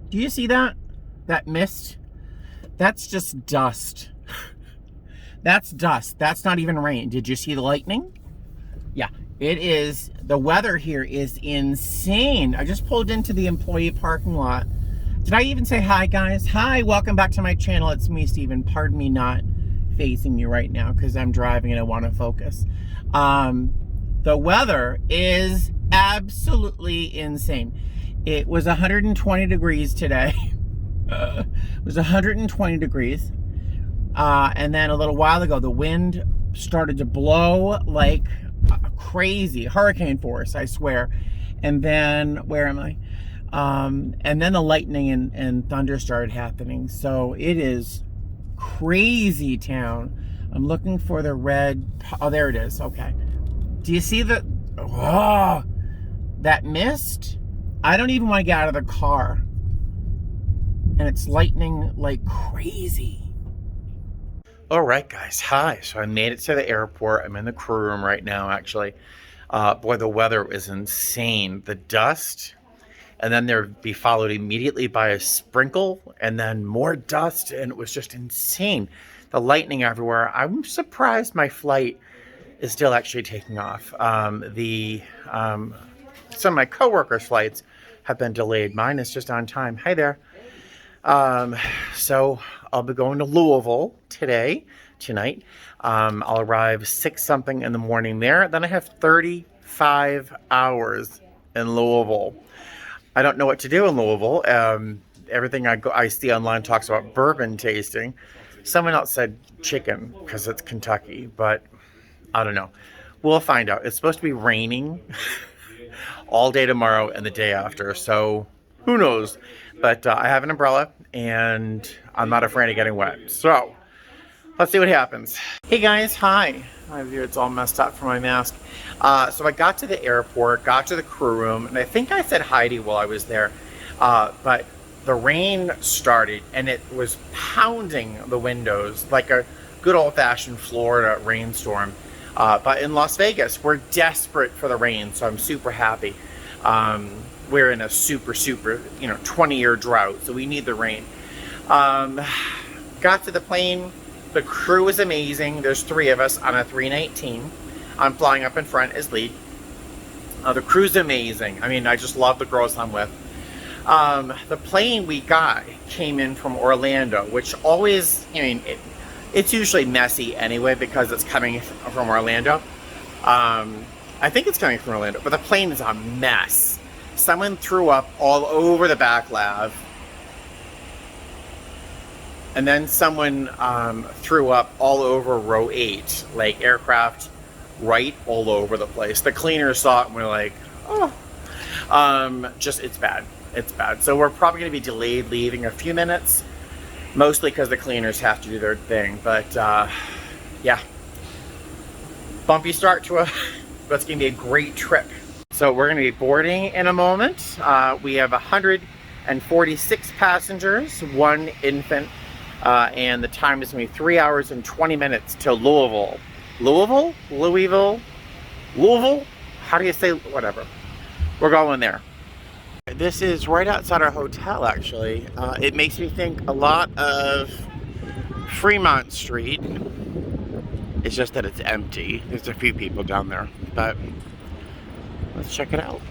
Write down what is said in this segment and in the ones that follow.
Do you see that? That mist? That's just dust. That's dust. That's not even rain. Did you see the lightning? Yeah, it is. The weather here is insane. I just pulled into the employee parking lot. Did I even say hi, guys? Hi, welcome back to my channel. It's me, Steven. Pardon me not facing you right now because I'm driving and I want to focus. The weather is absolutely insane. It was 120 degrees today. It was 120 degrees. And then a little while ago, the wind started to blow like crazy. Hurricane force, I swear. And then, where am I? And then the lightning and thunder started happening. So it is crazy town. I'm looking for the red. Oh, there it is. Okay. Do you see that mist? I don't even want to get out of the car. And it's lightning like crazy. All right, guys. Hi. So I made it to the airport. I'm in the crew room right now, actually. Boy, the weather is insane. The dust, and then there'd be followed immediately by a sprinkle, and then more dust, and it was just insane. The lightning everywhere. I'm surprised my flight is still actually taking off. Some of my coworkers' flights have been delayed. Mine is just on time. Hi there. So I'll be going to Louisville tonight. I'll arrive 6 something in the morning there. Then I have 35 hours in Louisville. I don't know what to do in Louisville. Everything I see online talks about bourbon tasting. Someone else said chicken because it's Kentucky, but I don't know. We'll find out. It's supposed to be raining all day tomorrow and the day after, so who knows? But I have an umbrella, and I'm not afraid of getting wet. So let's see what happens. Hey guys, hi. My beard's all messed up from my mask. So I got to the airport, got to the crew room, and I think I said Heidi while I was there. But the rain started, and it was pounding the windows like a good old-fashioned Florida rainstorm. But in Las Vegas, we're desperate for the rain, so I'm super happy. We're in a super, 20-year drought, so we need the rain. Got to the plane. The crew is amazing. There's 3 of us on a 319. I'm flying up in front as lead. The crew's amazing. I mean, I just love the girls I'm with. The plane we got came in from Orlando, which always, it's usually messy anyway because it's coming from Orlando. I think it's coming from Orlando, but the plane is a mess. Someone threw up all over the back lav. And then someone threw up all over row 8, like aircraft right all over the place. The cleaners saw it and were like, oh. It's bad. It's bad. So we're probably going to be delayed leaving a few minutes. Mostly because the cleaners have to do their thing. But, yeah. Bumpy start to what's going to be a great trip. So we're going to be boarding in a moment. We have 146 passengers, 1 infant, and the time is going to be 3 hours and 20 minutes to Louisville. Louisville? How do you say, whatever. We're going there. This is right outside our hotel, actually. It makes me think a lot of Fremont Street. It's just that it's empty. There's a few people down there, but let's check it out.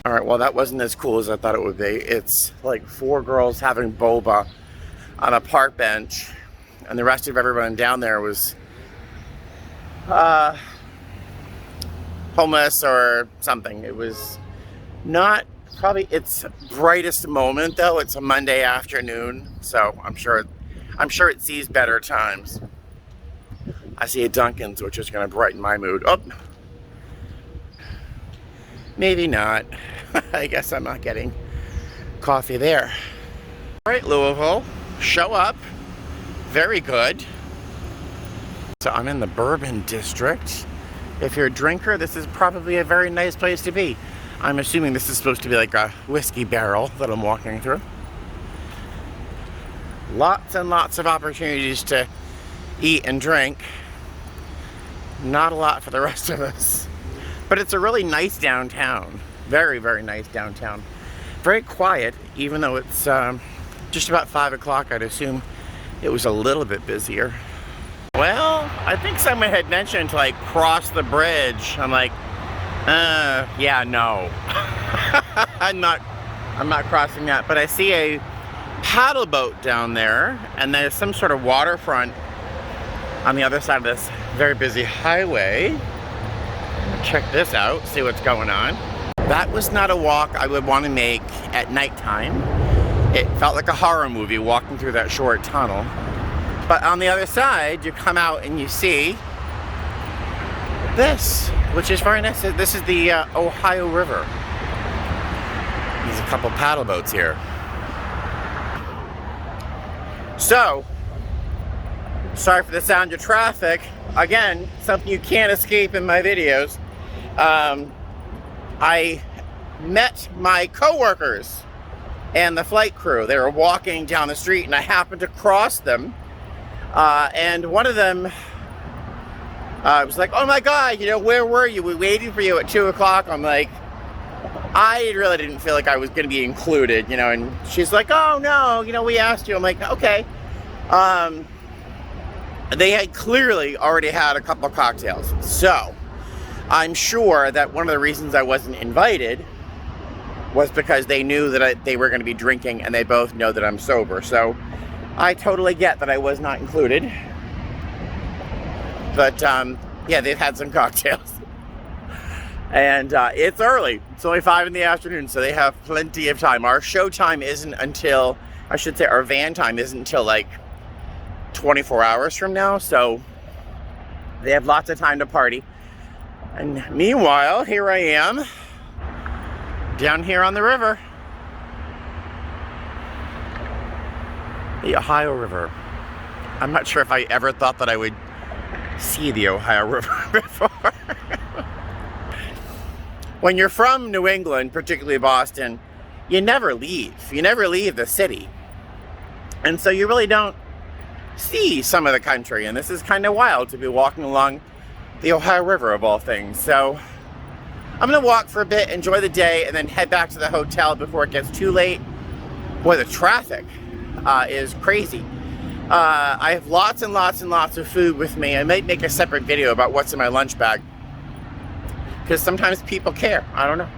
All right, well, that wasn't as cool as I thought it would be. It's like 4 girls having boba on a park bench, and the rest of everyone down there was homeless or something. It was not probably its brightest moment, though. It's a Monday afternoon, so I'm sure it sees better times. I see a Dunkin's, which is going to brighten my mood. Oh, maybe not. I guess I'm not getting coffee there. All right, Louisville, show up. Very good. So I'm in the Bourbon District. If you're a drinker, this is probably a very nice place to be. I'm assuming this is supposed to be like a whiskey barrel that I'm walking through. Lots and lots of opportunities to eat and drink. Not a lot for the rest of us. But it's a really nice downtown. Very, very nice downtown. very quiet, even though it's just about 5 o'clock. I'd assume it was a little bit busier. Well, I think someone had mentioned to like cross the bridge. I'm like, yeah, no. I'm not crossing that, but I see a paddle boat down there, and there's some sort of waterfront on the other side of this very busy highway. Check this out, see what's going on. That was not a walk I would want to make at nighttime. It felt like a horror movie walking through that short tunnel. But on the other side, you come out and you see this, which is very nice. This is the Ohio River. There's a couple paddle boats here. So, sorry for the sound of traffic. Again, something you can't escape in my videos. I met my coworkers and the flight crew. They were walking down the street and I happened to cross them. And one of them was like, oh my God, you know, where were you? We waited for you at 2 o'clock. I'm like, I really didn't feel like I was going to be included, you know, and she's like, oh no, you know, we asked you. I'm like, okay. They had clearly already had a couple of cocktails. So I'm sure that one of the reasons I wasn't invited was because they knew that they were going to be drinking, and they both know that I'm sober. So I totally get that I was not included. But yeah, they've had some cocktails. And it's early. It's only 5 in the afternoon, so they have plenty of time. Our show time isn't until, I should say our van time isn't until like 24 hours from now, so they have lots of time to party. And meanwhile, here I am, down here on the river. The Ohio River. I'm not sure if I ever thought that I would see the Ohio River before. When you're from New England, particularly Boston, you never leave. You never leave the city. And so you really don't see some of the country. And this is kind of wild to be walking along the Ohio River of all things. So I'm going to walk for a bit, enjoy the day, and then head back to the hotel before it gets too late. Boy, the traffic is crazy. I have lots and lots and lots of food with me. I might make a separate video about what's in my lunch bag, because sometimes people care. I don't know.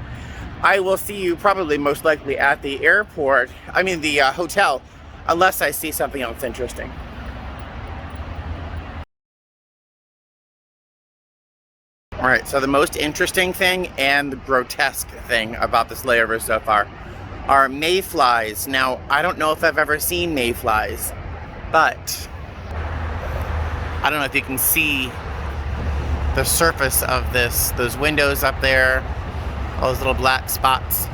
I will see you probably most likely at the airport, the hotel, unless I see something else interesting. Alright, so the most interesting thing and the grotesque thing about this layover so far are mayflies. Now, I don't know if I've ever seen mayflies, but I don't know if you can see the surface of those windows up there, all those little black spots.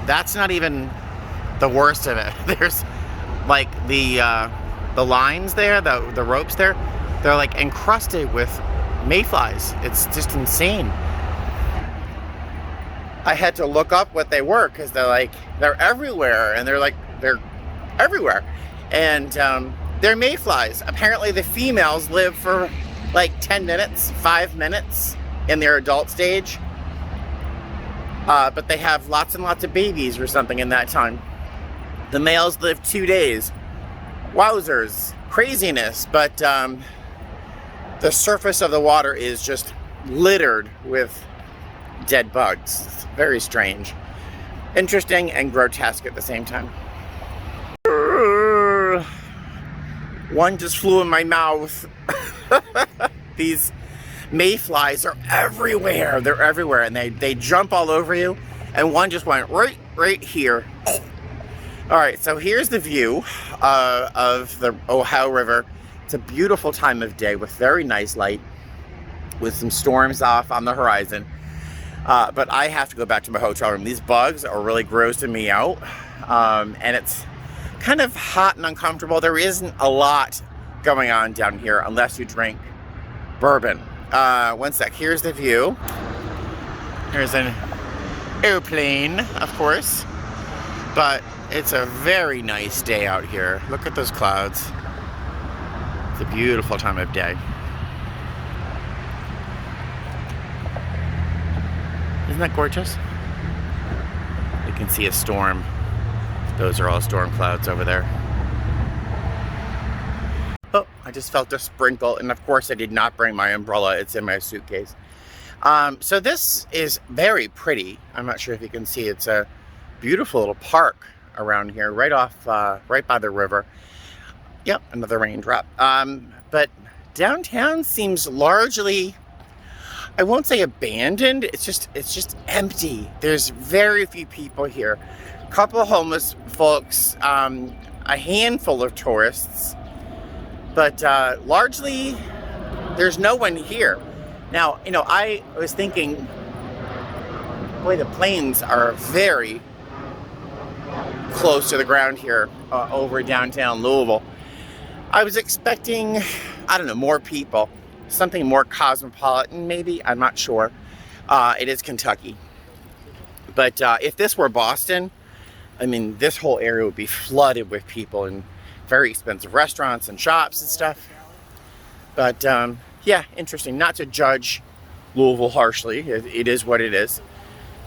That's not even the worst of it. There's like the lines there, the ropes there, they're like encrusted with mayflies. It's just insane. I had to look up what they were, because they're everywhere, and they're everywhere. And they're mayflies. Apparently the females live for like 10 minutes, 5 minutes in their adult stage. But they have lots and lots of babies or something in that time. The males live 2 days. Wowzers, craziness. But the surface of the water is just littered with dead bugs. It's very strange. Interesting and grotesque at the same time. One just flew in my mouth. These mayflies are everywhere. They're everywhere, and they jump all over you. And one just went right here. All right, so here's the view of the Ohio River. It's a beautiful time of day with very nice light, with some storms off on the horizon. But I have to go back to my hotel room. These bugs are really grossing me out, and it's kind of hot and uncomfortable. There isn't a lot going on down here unless you drink bourbon. One sec, here's the view. Here's an airplane, of course, but it's a very nice day out here. Look at those clouds. It's a beautiful time of day. Isn't that gorgeous? The You can see a storm. Those are all storm clouds over there. Oh, I just felt a sprinkle, and of course I did not bring my umbrella. It's in my suitcase. So this is very pretty. I'm not sure if you can see. It's a beautiful little park around here, right by the river. Yep, another raindrop. But downtown seems largely, I won't say abandoned. It's just empty. There's very few people here. A couple of homeless folks, a handful of tourists, but largely there's no one here. Now, you know, I was thinking, boy, the planes are very close to the ground here over downtown Louisville. I was expecting, I don't know, more people, something more cosmopolitan maybe, I'm not sure. It is Kentucky. But if this were Boston, I mean, this whole area would be flooded with people and very expensive restaurants and shops and stuff. But yeah, interesting. Not to judge Louisville harshly. It is what it is.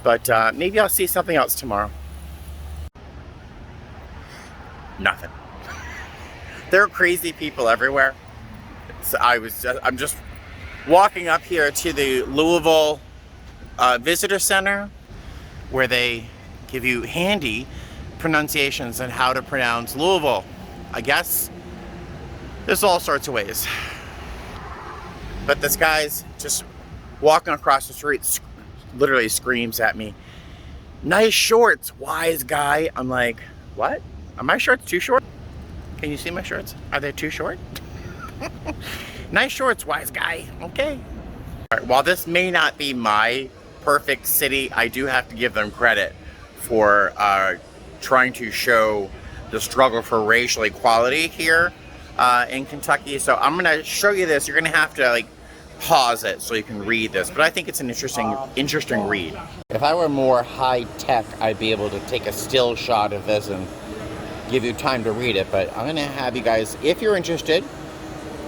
But maybe I'll see something else tomorrow. Nothing. There are crazy people everywhere. So I'm just walking up here to the Louisville Visitor Center, where they give you handy pronunciations on how to pronounce Louisville. I guess there's all sorts of ways. But this guy's just walking across the street, literally screams at me, "Nice shorts, wise guy." I'm like, what? Are my shorts too short? Can you see my shorts? Are they too short? Nice shorts, wise guy. Okay. All right, while this may not be my perfect city, I do have to give them credit for trying to show the struggle for racial equality here in Kentucky. So I'm going to show you this. You're going to have to like pause it so you can read this, but I think it's an interesting read. If I were more high tech, I'd be able to take a still shot of this and give you time to read it, but I'm going to have you guys, if you're interested,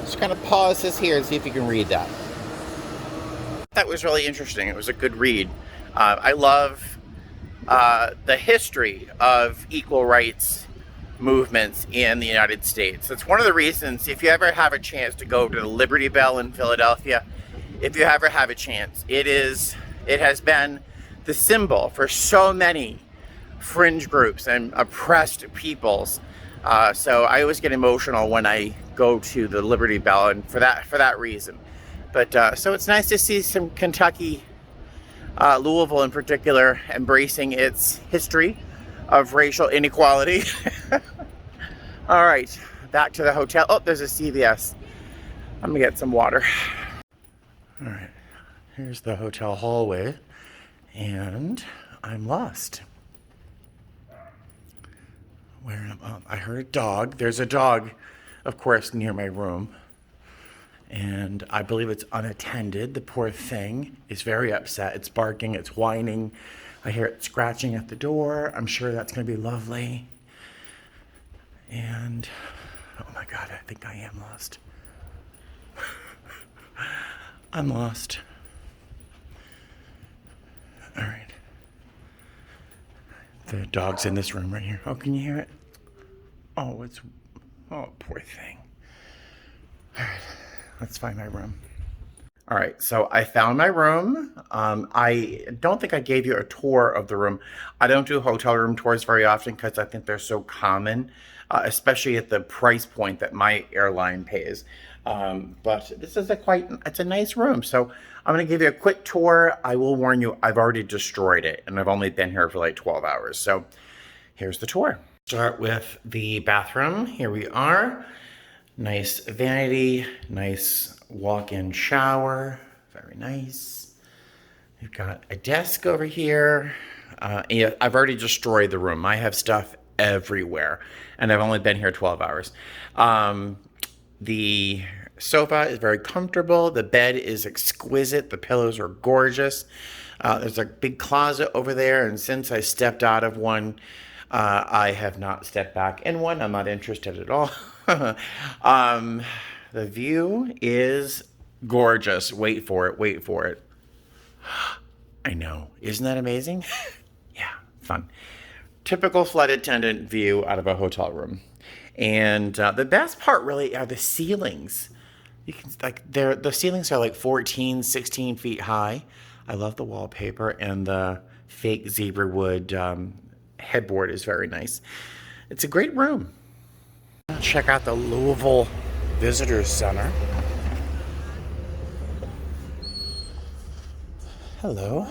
just kind of pause this here and see if you can read that. That was really interesting. It was a good read. I love the history of equal rights movements in the United States. It's one of the reasons, if you ever have a chance to go to the Liberty Bell in Philadelphia, if you ever have a chance, it has been the symbol for so many fringe groups and oppressed peoples. So I always get emotional when I go to the Liberty Bell, and for that reason. But so it's nice to see some Kentucky, Louisville in particular, embracing its history of racial inequality. All right, back to the hotel. Oh, there's a CVS. I'm gonna get some water. All right, here's the hotel hallway, and I'm lost. I heard a dog. There's a dog, of course, near my room. And I believe it's unattended. The poor thing is very upset. It's barking, it's whining. I hear it scratching at the door. I'm sure that's going to be lovely. And, oh my God, I think I am lost. I'm lost. All right. The dog's in this room right here. Oh, can you hear it? Oh, poor thing. All right, let's find my room. All right, so I found my room. I don't think I gave you a tour of the room. I don't do hotel room tours very often because I think they're so common, especially at the price point that my airline pays. But this is it's a nice room. So I'm gonna give you a quick tour. I will warn you, I've already destroyed it and I've only been here for like 12 hours. So here's the tour. Start with the bathroom. Here we are. Nice vanity, nice walk-in shower, very nice. We've got a desk over here. Yeah, I've already destroyed the room. I have stuff everywhere, and I've only been here 12 hours. The sofa is very comfortable. The bed is exquisite. The pillows are gorgeous. There's a big closet over there, and since I stepped out of one, I have not stepped back in one. I'm not interested at all. The view is gorgeous. Wait for it. Wait for it. I know. Isn't that amazing? Yeah. fun. Typical flight attendant view out of a hotel room. And the best part really are the ceilings. You can, like, the ceilings are like 14, 16 feet high. I love the wallpaper, and the fake zebra wood headboard is very nice. It's a great room. Check out the Louisville Visitor Center. Hello.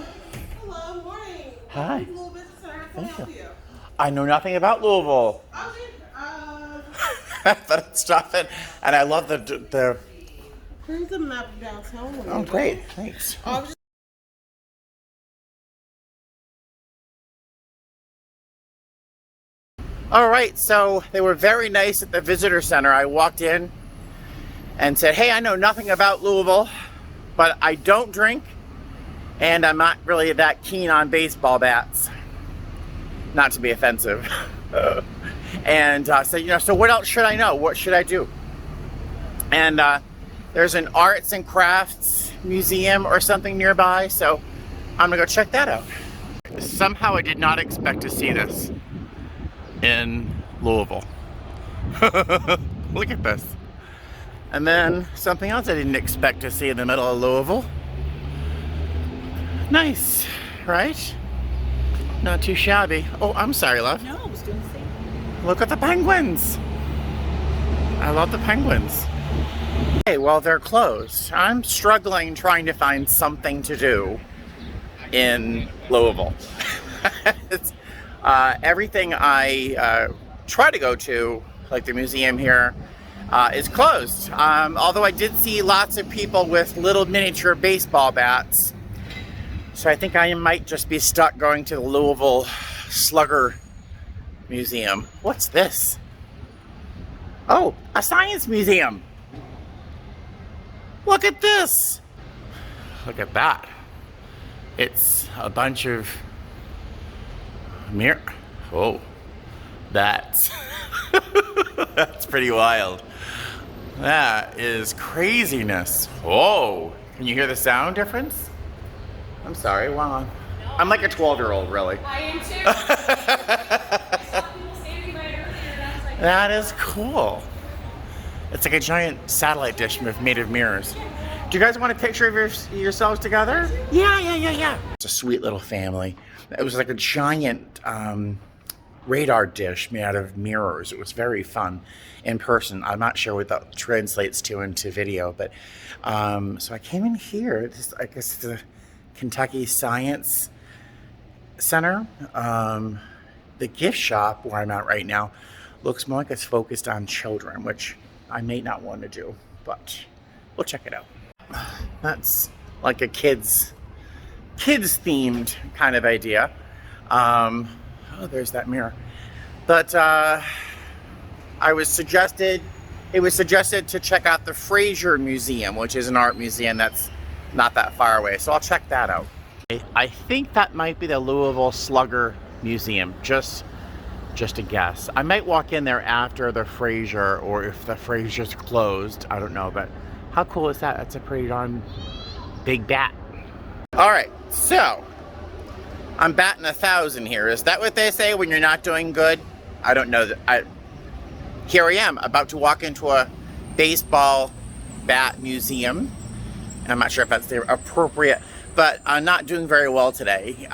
Hello, morning. Hi. Louisville Visitor Center. How can I help you? I know nothing about Louisville. But it's stopping, and I love the. Here's a map of downtown. Oh, great! Thanks. All right, so they were very nice at the visitor center. I walked in and said, "Hey, I know nothing about Louisville, but I don't drink, and I'm not really that keen on baseball bats." Not to be offensive. And so, so what else should I know? What should I do? And there's an arts and crafts museum or something nearby, so I'm gonna go check that out. Somehow I did not expect to see this in Louisville. Look at this. And then something else I didn't expect to see in the middle of Louisville. Nice, right? Not too shabby. Oh, I'm sorry, love. No, I was doing the same. Look at the penguins. I love the penguins. Okay, well, they're closed. I'm struggling trying to find something to do in Louisville. It's, everything I try to go to, like the museum here, is closed. Although I did see lots of people with little miniature baseball bats. So I think I might just be stuck going to the Louisville Slugger Museum. What's this? Oh, a science museum. Look at this. Look at that. It's a bunch of mirror. Oh, that's that's pretty wild. That is craziness. Whoa, can you hear the sound difference? I'm sorry, wow. No. I'm like a 12-year-old, really. I am too. I saw people standing by it earlier, and I was like, That is cool. It's like a giant satellite dish made of mirrors. Do you guys want a picture of yourselves together? Yeah. It's a sweet little family. It was like a giant radar dish made out of mirrors. It was very fun in person. I'm not sure what that translates to into video, but so I came in here. I guess the Kentucky Science Center. The gift shop where I'm at right now looks more like it's focused on children, which I may not want to do, but we'll check it out. That's like a kids themed kind of idea. Oh, there's that mirror. But it was suggested to check out the Fraser Museum, which is an art museum that's not that far away. So I'll check that out. I think that might be the Louisville Slugger Museum, just a guess. I might walk in there after the Fraser, or if the Fraser's closed, I don't know, but how cool is that? That's a pretty darn big bat. All right, so I'm batting 1,000 here. Is that what they say when you're not doing good? I don't know. Here I am, about to walk into a baseball bat museum. I'm not sure if that's the appropriate, but I'm not doing very well today.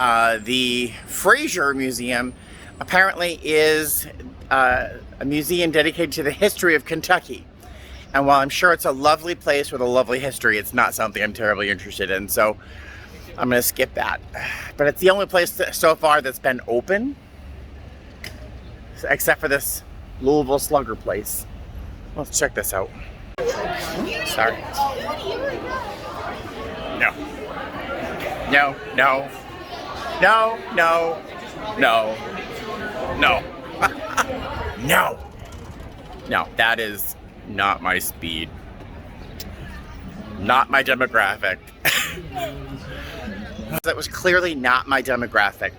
The Fraser Museum apparently is a museum dedicated to the history of Kentucky. And while I'm sure it's a lovely place with a lovely history, it's not something I'm terribly interested in. So I'm going to skip that. But it's the only place so far that's been open, except for this Louisville Slugger place. Let's check this out. Sorry. No. No, no. No, no. No. No. No. No, that is not my speed. Not my demographic. That was clearly not my demographic.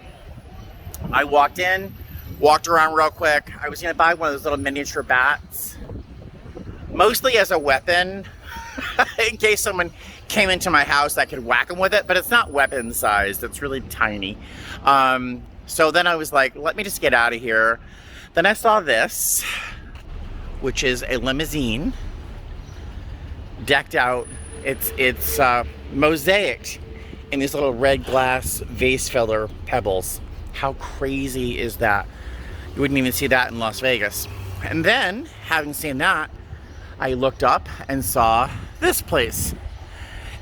I walked in, walked around real quick. I was gonna buy one of those little miniature bats, mostly as a weapon, in case someone came into my house, I could whack them with it, but it's not weapon sized, it's really tiny. So then I was like, let me just get out of here. Then I saw this, which is a limousine decked out. It's mosaicked in these little red glass vase filler pebbles. How crazy is that? You wouldn't even see that in Las Vegas. And then, having seen that, I looked up and saw this place.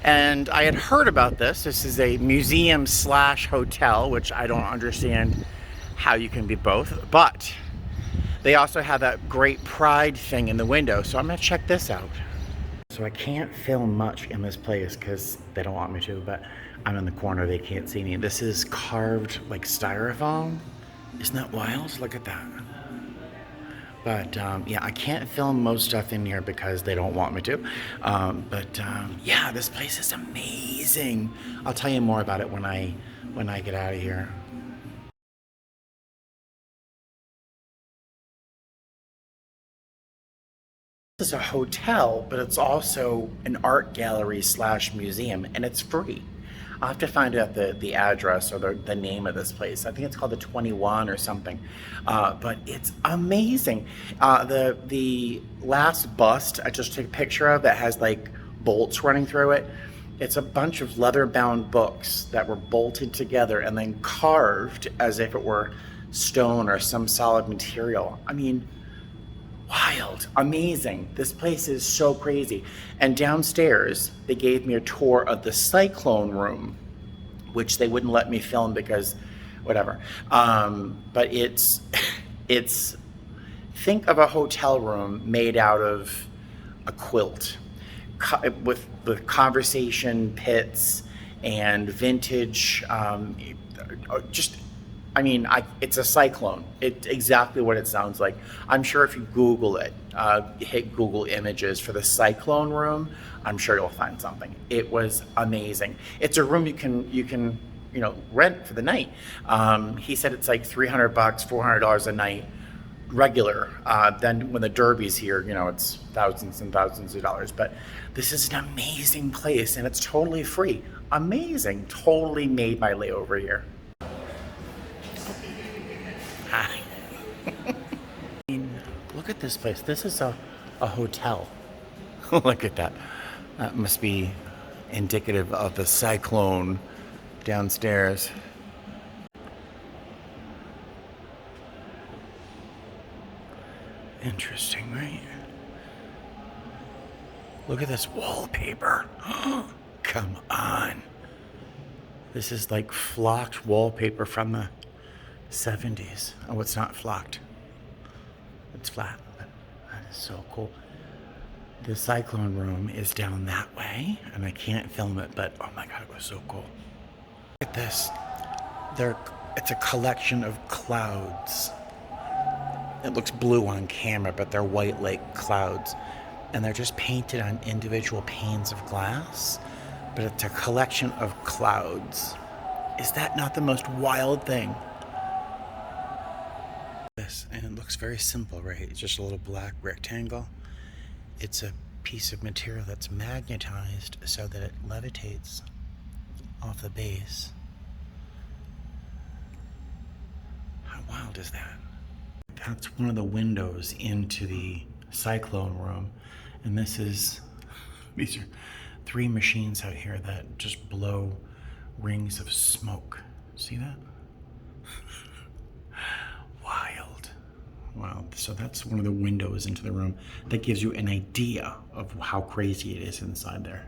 And I had heard about this. This is a museum slash hotel, which I don't understand how you can be both. But they also have that great pride thing in the window. So I'm gonna check this out. So I can't film much in this place because they don't want me to, but I'm in the corner, they can't see me. This is carved like styrofoam. Isn't that wild? Look at that. But yeah, I can't film most stuff in here because they don't want me to. Yeah, this place is amazing. I'll tell you more about it when I get out of here. This is a hotel, but it's also an art gallery slash museum, and it's free. I'll have to find out the address or the name of this place. I think it's called the 21 or something, but it's amazing. The last bust I just took a picture of that has like bolts running through it. It's a bunch of leather-bound books that were bolted together and then carved as if it were stone or some solid material. I mean, wild, amazing. This place is so crazy. And downstairs, they gave me a tour of the cyclone room, which they wouldn't let me film because whatever. But it's, think of a hotel room made out of a quilt with conversation pits and vintage, it's a cyclone. It's exactly what it sounds like. I'm sure if you Google it, hit Google Images for the cyclone room, I'm sure you'll find something. It was amazing. It's a room you can rent for the night. He said it's like $300, $400 a night, regular. Then when the Derby's here, it's thousands and thousands of dollars. But this is an amazing place, and it's totally free. Amazing. Totally made my layover here. Hi. Look at this place. This is a hotel. Look at that. That must be indicative of the cyclone downstairs. Interesting, right? Look at this wallpaper. Come on. This is like flocked wallpaper from the 70s. Oh, it's not flocked. It's flat, but that is so cool. The cyclone room is down that way, and I can't film it, but oh my God, it was so cool. Look at this. It's a collection of clouds. It looks blue on camera, but they're white like clouds. And they're just painted on individual panes of glass, but it's a collection of clouds. Is that not the most wild thing? This, and it looks very simple, right? It's just a little black rectangle. It's a piece of material that's magnetized so that it levitates off the base. How wild is that? That's one of the windows into the cyclone room. And these are 3 machines out here that just blow rings of smoke. See that? Wild. Wow. So that's one of the windows into the room. That gives you an idea of how crazy it is inside there.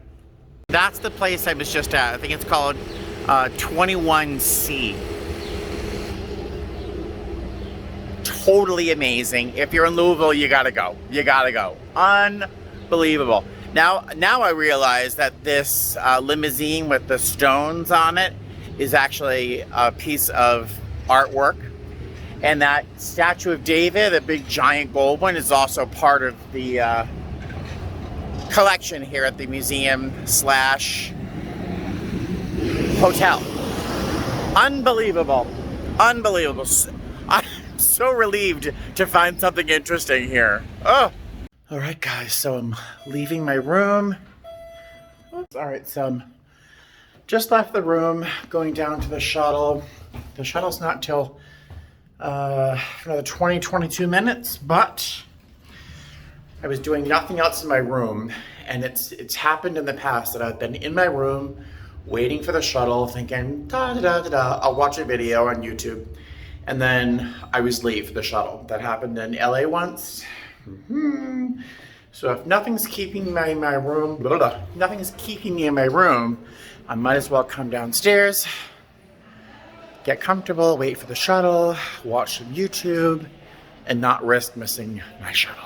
That's the place I was just at. I think it's called 21C. Totally amazing. If you're in Louisville, you gotta go. You gotta go. Unbelievable. Now I realize that this limousine with the stones on it is actually a piece of artwork. And that statue of David, the big giant gold one, is also part of the collection here at the museum slash hotel. Unbelievable. Unbelievable. I'm so relieved to find something interesting here. Oh. All right, guys, so I'm leaving my room. Oops. All right, so I'm just left the room, going down to the shuttle. The shuttle's not till another 20, 22 minutes, but I was doing nothing else in my room, and it's happened in the past that I've been in my room waiting for the shuttle, thinking, da-da-da-da-da, I'll watch a video on YouTube, and then I was late for the shuttle. That happened in LA once. So if nothing's keeping me in my room, nothing's keeping me in my room, I might as well come downstairs, get comfortable, wait for the shuttle, watch some YouTube, and not risk missing my shuttle.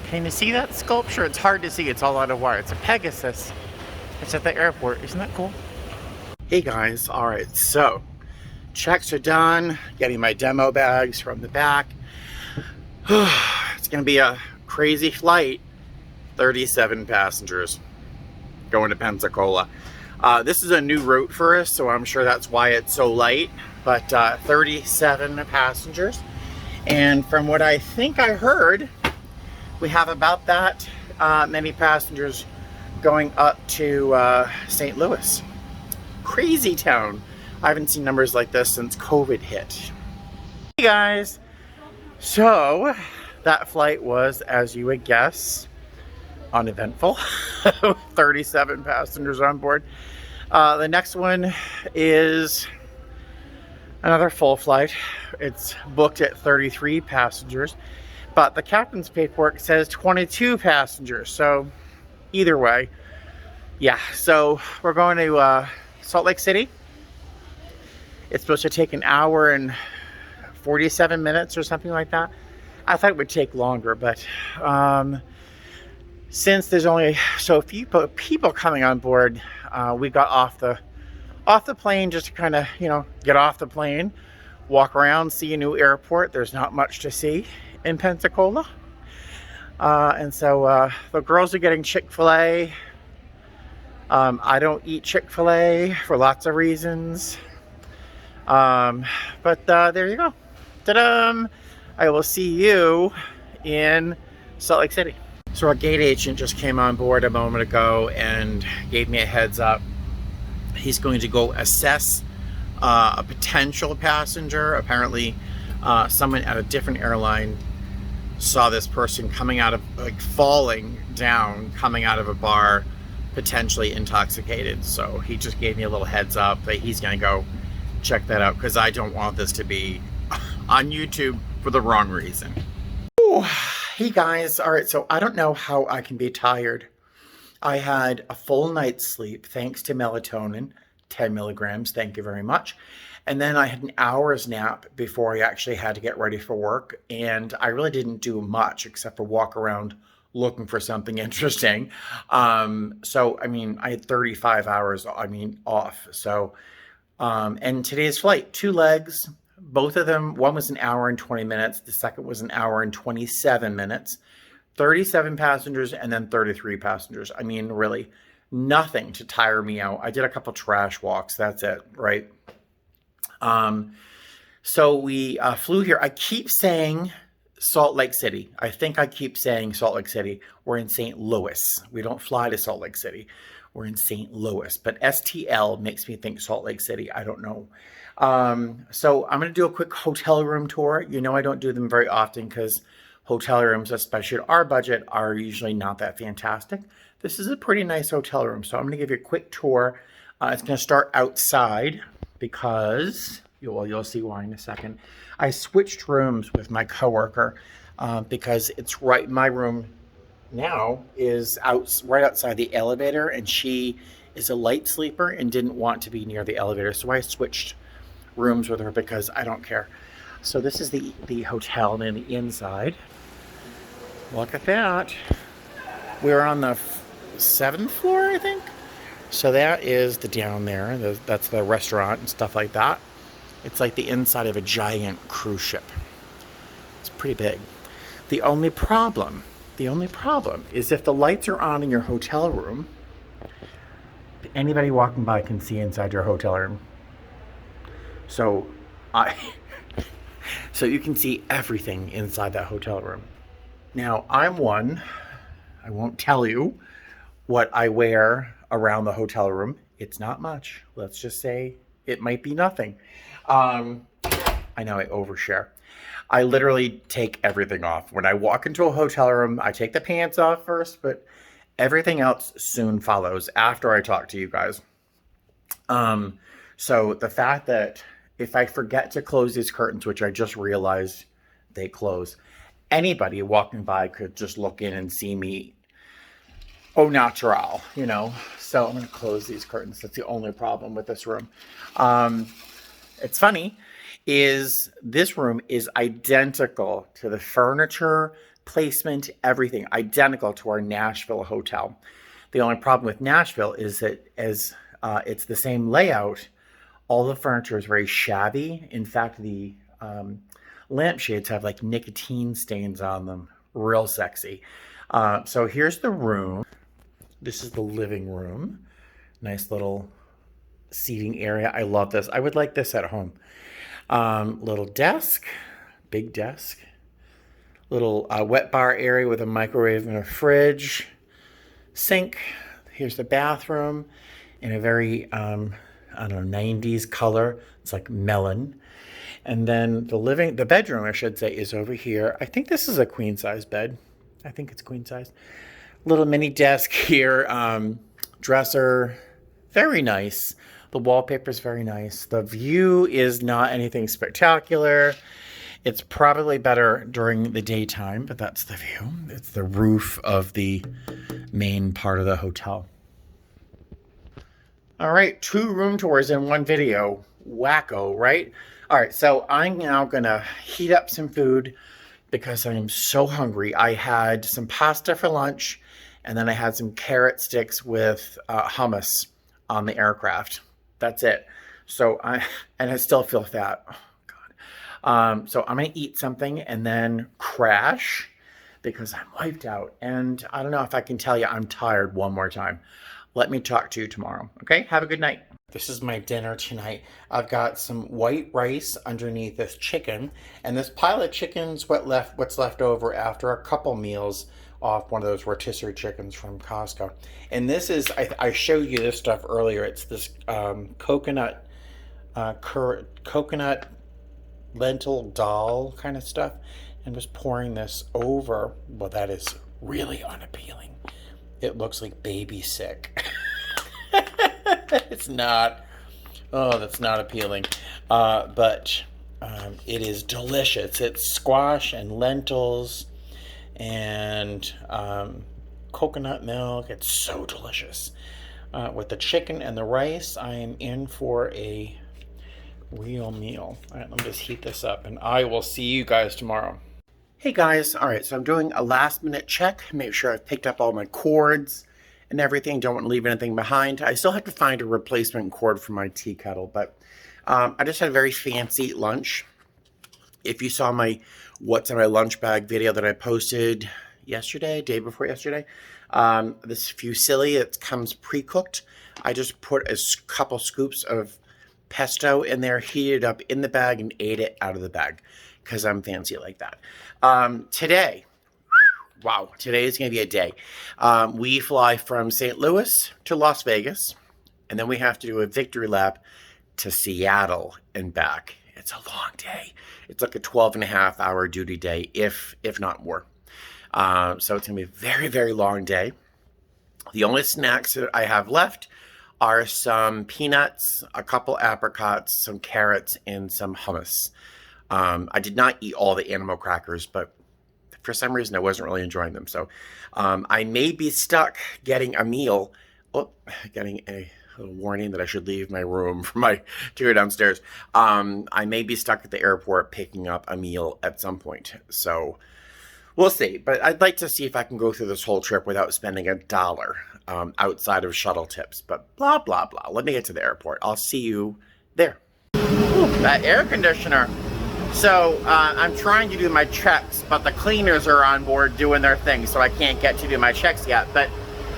Can you see that sculpture? It's hard to see, it's all out of wire. It's a Pegasus. It's at the airport. Isn't that cool? Hey guys, all right, so checks are done, getting my demo bags from the back. It's gonna be a crazy flight. 37 passengers going to Pensacola. This is a new route for us, so I'm sure that's why it's so light, but 37 passengers. And from what I think I heard, we have about that many passengers going up to St. Louis. Crazy town. I haven't seen numbers like this since COVID hit. Hey guys, so that flight was, as you would guess, uneventful. 37 passengers on board. The next one is another full flight. It's booked at 33 passengers, but the captain's paperwork says 22 passengers. So either way, yeah. So we're going to Salt Lake City. It's supposed to take an hour and 47 minutes or something like that. I thought it would take longer, but since there's only so few people coming on board, we got off the plane just to kind of, get off the plane, walk around, see a new airport. There's not much to see in Pensacola. And so the girls are getting Chick-fil-A. I don't eat Chick-fil-A for lots of reasons. But there you go. Ta-da! I will see you in Salt Lake City. So our gate agent just came on board a moment ago and gave me a heads up. He's going to go assess a potential passenger. Apparently, someone at a different airline saw this person coming out of, falling down, coming out of a bar, potentially intoxicated. So he just gave me a little heads up that he's going to go check that out, because I don't want this to be on YouTube for the wrong reason. Ooh. Hey guys, all right, so I don't know how I can be tired. I had a full night's sleep thanks to melatonin, 10 milligrams, thank you very much. And then I had an hour's nap before I actually had to get ready for work. And I really didn't do much except for walk around looking for something interesting. So, I mean, I had 35 hours, off. So, and today's flight, 2 legs. Both of them, one was an hour and 20 minutes. The second was an hour and 27 minutes. 37 passengers and then 33 passengers. I mean, really, nothing to tire me out. I did a couple trash walks. That's it, right? So we flew here. I keep saying Salt Lake City. I think I keep saying Salt Lake City. We're in St. Louis. We don't fly to Salt Lake City. We're in St. Louis. But STL makes me think Salt Lake City. I don't know. So I'm going to do a quick hotel room tour. I don't do them very often because hotel rooms, especially at our budget, are usually not that fantastic. This is a pretty nice hotel room. So I'm going to give you a quick tour. It's going to start outside because you'll see why in a second. I switched rooms with my coworker because it's right. My room now is right outside the elevator, and she is a light sleeper and didn't want to be near the elevator. So I switched rooms with her because I don't care. So this is the hotel and the inside. Look at that. We're on the 7th floor, I think. So that is the down there. That's the restaurant and stuff like that. It's like the inside of a giant cruise ship. It's pretty big. The only problem is if the lights are on in your hotel room, anybody walking by can see inside your hotel room. So you can see everything inside that hotel room. Now, I won't tell you what I wear around the hotel room. It's not much. Let's just say it might be nothing. I know I overshare. I literally take everything off. When I walk into a hotel room, I take the pants off first, but everything else soon follows after I talk to you guys. So the fact that if I forget to close these curtains, which I just realized they close, anybody walking by could just look in and see me au natural, you know. So I'm going to close these curtains. That's the only problem with this room. It's funny, is this room is identical to the furniture, placement, everything, identical to our Nashville hotel. The only problem with Nashville is that as it's the same layout, all the furniture is very shabby. In fact, the lampshades have like nicotine stains on them. Real sexy. So here's the room. This is the living room. Nice little seating area. I love this. I would like this at home. Little desk, big desk. Little wet bar area with a microwave and a fridge. Sink. Here's the bathroom in a very, I don't know, 90s color. It's like melon. And then the bedroom, I should say, is over here. I think this is a queen size bed. I think it's queen size. Little mini desk here. Dresser. Very nice. The wallpaper is very nice. The view is not anything spectacular. It's probably better during the daytime, but that's the view. It's the roof of the main part of the hotel. All right, 2 room tours in one video. Wacko, right? All right, so I'm now gonna heat up some food because I am so hungry. I had some pasta for lunch, and then I had some carrot sticks with hummus on the aircraft. That's it. So I still feel fat. Oh, God. So I'm gonna eat something and then crash because I'm wiped out. And I don't know if I can tell you I'm tired one more time. Let me talk to you tomorrow. Okay, have a good night. This is my dinner tonight. I've got some white rice underneath this chicken, and this pile of chicken's what's left over after a couple meals off one of those rotisserie chickens from Costco. And this is, I showed you this stuff earlier. It's this coconut lentil dal kind of stuff. And just pouring this over. Well, that is really unappealing. It looks like baby sick. It's not. Oh, that's not appealing. But it is delicious. It's squash and lentils and coconut milk. It's so delicious. With the chicken and the rice, I am in for a real meal. All right, let me just heat this up, and I will see you guys tomorrow. Hey guys, all right, so I'm doing a last minute check. Make sure I've picked up all my cords and everything. Don't want to leave anything behind. I still have to find a replacement cord for my tea kettle, but I just had a very fancy lunch. If you saw my what's in my lunch bag video that I posted yesterday, day before yesterday, this fusilli, it comes pre-cooked. I just put a couple scoops of pesto in there, heated it up in the bag, and ate it out of the bag because I'm fancy like that. Today, wow, today is going to be a day. We fly from St. Louis to Las Vegas, and then we have to do a victory lap to Seattle and back. It's a long day. It's like a 12.5-hour duty day, if not more. So it's going to be a very, very long day. The only snacks that I have left are some peanuts, a couple apricots, some carrots, and some hummus. I did not eat all the animal crackers, but for some reason I wasn't really enjoying them. So I may be stuck getting a meal. Oh, getting a little warning that I should leave my room to go downstairs. I may be stuck at the airport picking up a meal at some point. So we'll see. But I'd like to see if I can go through this whole trip without spending $1 outside of shuttle tips. But blah, blah, blah. Let me get to the airport. I'll see you there. Ooh, that air conditioner. So I'm trying to do my checks, but the cleaners are on board doing their thing, so I can't get to do my checks yet. But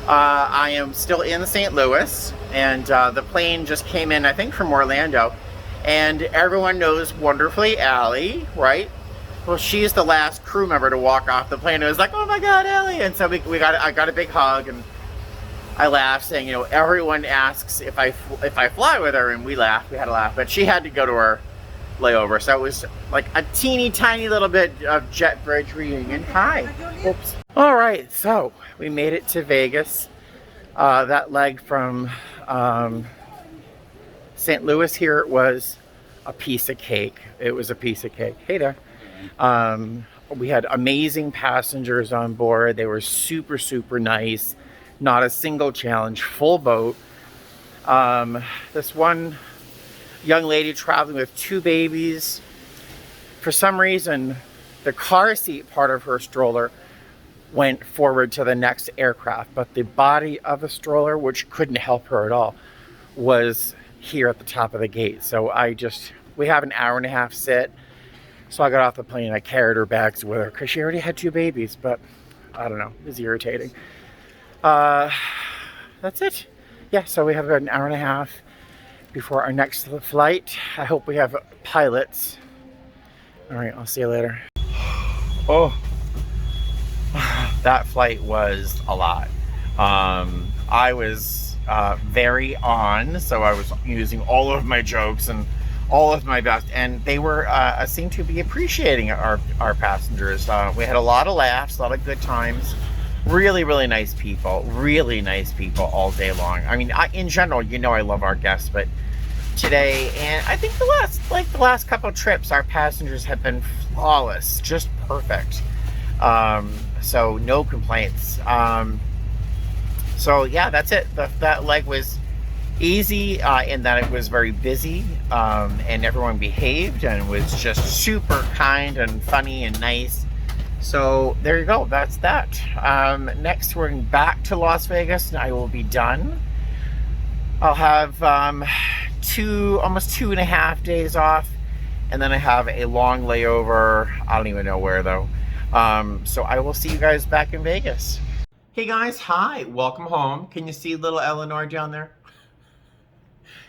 I am still in St. Louis, and the plane just came in, I think, from Orlando. And everyone knows wonderfully Allie, right? Well, she's the last crew member to walk off the plane. It was like, oh my God, Allie! And so I got a big hug, and I laughed, saying, you know, everyone asks if I fly with her, and we laughed. We had a laugh, but she had to go to layover. So it was like a teeny tiny little bit of Jet Bridge reunion. Hi. Oops. All right, so we made it to Vegas. That leg from St. Louis here, it was a piece of cake. It was a piece of cake. Hey there. We had amazing passengers on board. They were super, super nice. Not a single challenge, full boat. This one young lady traveling with 2 babies, for some reason, the car seat part of her stroller went forward to the next aircraft, but the body of the stroller, which couldn't help her at all, was here at the top of the gate. So we have an hour and a half sit. So I got off the plane and I carried her bags with her because she already had 2 babies, but I don't know, it was irritating. That's it. Yeah, so we have about an hour and a half before our next flight. I hope we have pilots. All right, I'll see you later. Oh, that flight was a lot. I was very on, so I was using all of my jokes and all of my best, and they were seemed to be appreciating our passengers. We had a lot of laughs, a lot of good times. Really, really nice people all day long. I mean, in general, you know, I love our guests, but today, and I think the last couple of trips, our passengers have been flawless, just perfect. So no complaints. So yeah, that's it. That leg was easy in that it was very busy, and everyone behaved and was just super kind and funny and nice. So there you go, that's that. Next, we're going back to Las Vegas and I will be done. I'll have almost 2.5 days off, and then I have a long layover. I don't even know where though. So I will see you guys back in Vegas. Hey guys, hi, welcome home. Can you see little Eleanor down there?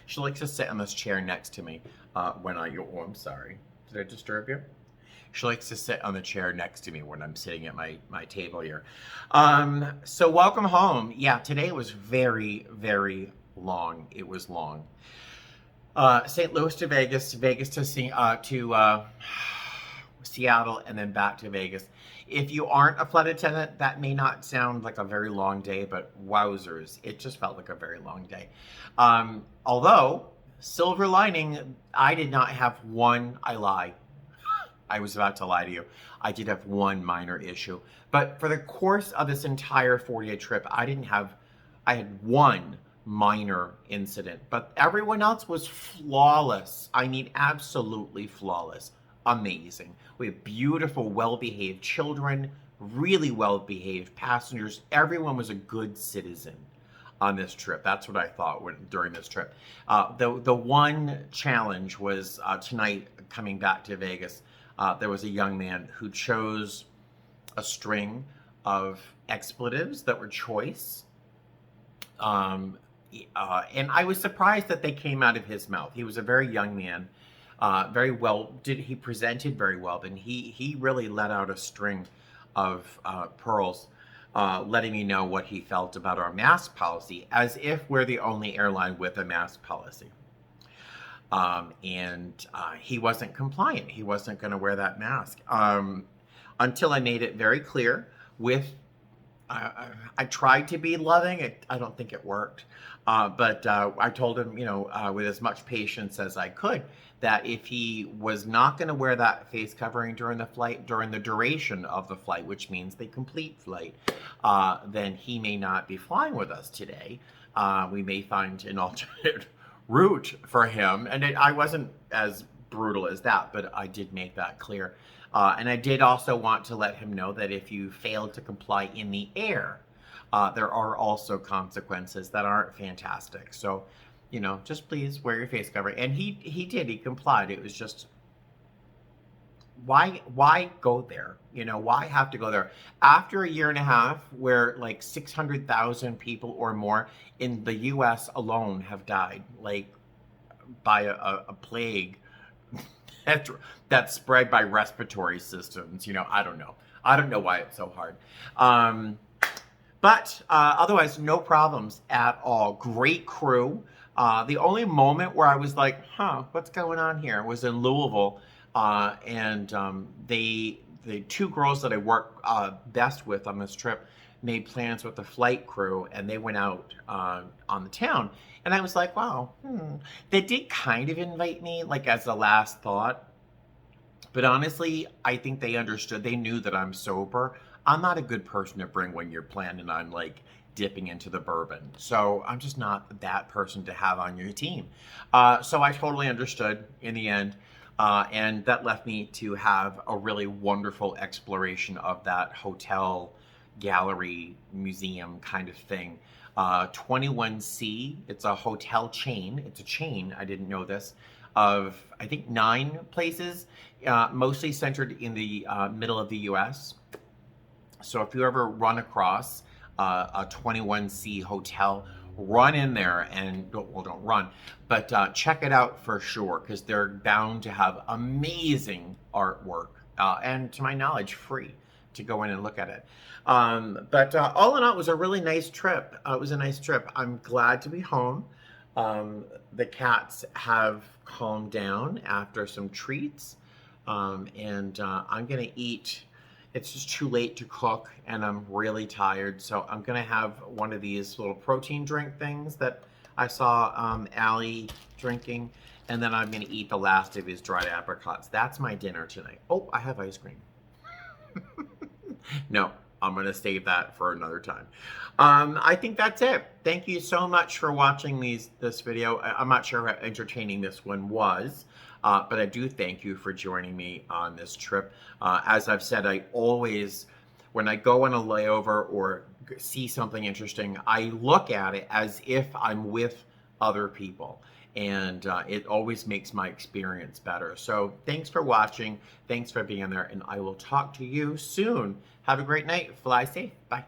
She likes to sit on this chair next to me when I go, oh, I'm sorry. Did I disturb you? She likes to sit on the chair next to me when I'm sitting at my table here. So welcome home. Yeah, today was very, very long. It was long. St. Louis to Vegas, Vegas to Seattle, and then back to Vegas. If you aren't a flight attendant, that may not sound like a very long day, but wowzers, it just felt like a very long day. Although, silver lining, I did not have one, I lie. I was about to lie to you. I did have one minor issue. But for the course of this entire 4-day trip, I had one minor incident. But everyone else was flawless. I mean, absolutely flawless. Amazing. We have beautiful, well-behaved children, really well-behaved passengers. Everyone was a good citizen on this trip. That's what I thought during this trip. The one challenge was tonight coming back to Vegas. There was a young man who chose a string of expletives that were choice. And I was surprised that they came out of his mouth. He was a very young man, very well, he presented very well, and he really let out a string of pearls, letting me know what he felt about our mask policy, as if we're the only airline with a mask policy. And he wasn't compliant. He wasn't going to wear that mask until I made it very clear I tried to be loving. I don't think it worked. But I told him, with as much patience as I could, that if he was not going to wear that face covering during the flight, during the duration of the flight, which means the complete flight, then he may not be flying with us today. We may find an alternate route for him. And I wasn't as brutal as that, but I did make that clear. And I did also want to let him know that if you fail to comply in the air, there are also consequences that aren't fantastic. So, just please wear your face covering. And he did, he complied. It was just, why go there? Why have to go there? After a year and a half where like 600,000 people or more in the US alone have died, like by a plague that's spread by respiratory systems. I don't know. I don't know why it's so hard. But otherwise, no problems at all. Great crew. The only moment where I was like, huh, what's going on here was in Louisville. And the two girls that I work best with on this trip made plans with the flight crew, and they went out on the town. And I was like, wow, they did kind of invite me, like as a last thought. But honestly, I think they understood. They knew that I'm sober. I'm not a good person to bring when you're planning on like dipping into the bourbon. So I'm just not that person to have on your team. So I totally understood in the end. And that left me to have a really wonderful exploration of that hotel, gallery, museum kind of thing. 21C, it's a hotel chain. It's a chain, I didn't know this, of I think 9 places, mostly centered in the middle of the US. So if you ever run across a 21C hotel, run in there and don't run, but check it out for sure, because they're bound to have amazing artwork, and to my knowledge, free to go in and look at it. But all in all, it was a really nice trip. It was a nice trip. I'm glad to be home. The cats have calmed down after some treats, and I'm gonna eat. It's just too late to cook, and I'm really tired, so I'm gonna have one of these little protein drink things that I saw Allie drinking, and then I'm gonna eat the last of his dried apricots. That's my dinner tonight. Oh, I have ice cream. No, I'm gonna save that for another time. I think that's it. Thank you so much for watching this video. I'm not sure how entertaining this one was, but I do thank you for joining me on this trip. As I've said, I always, when I go on a layover or see something interesting, I look at it as if I'm with other people. And it always makes my experience better. So thanks for watching. Thanks for being there. And I will talk to you soon. Have a great night. Fly safe. Bye.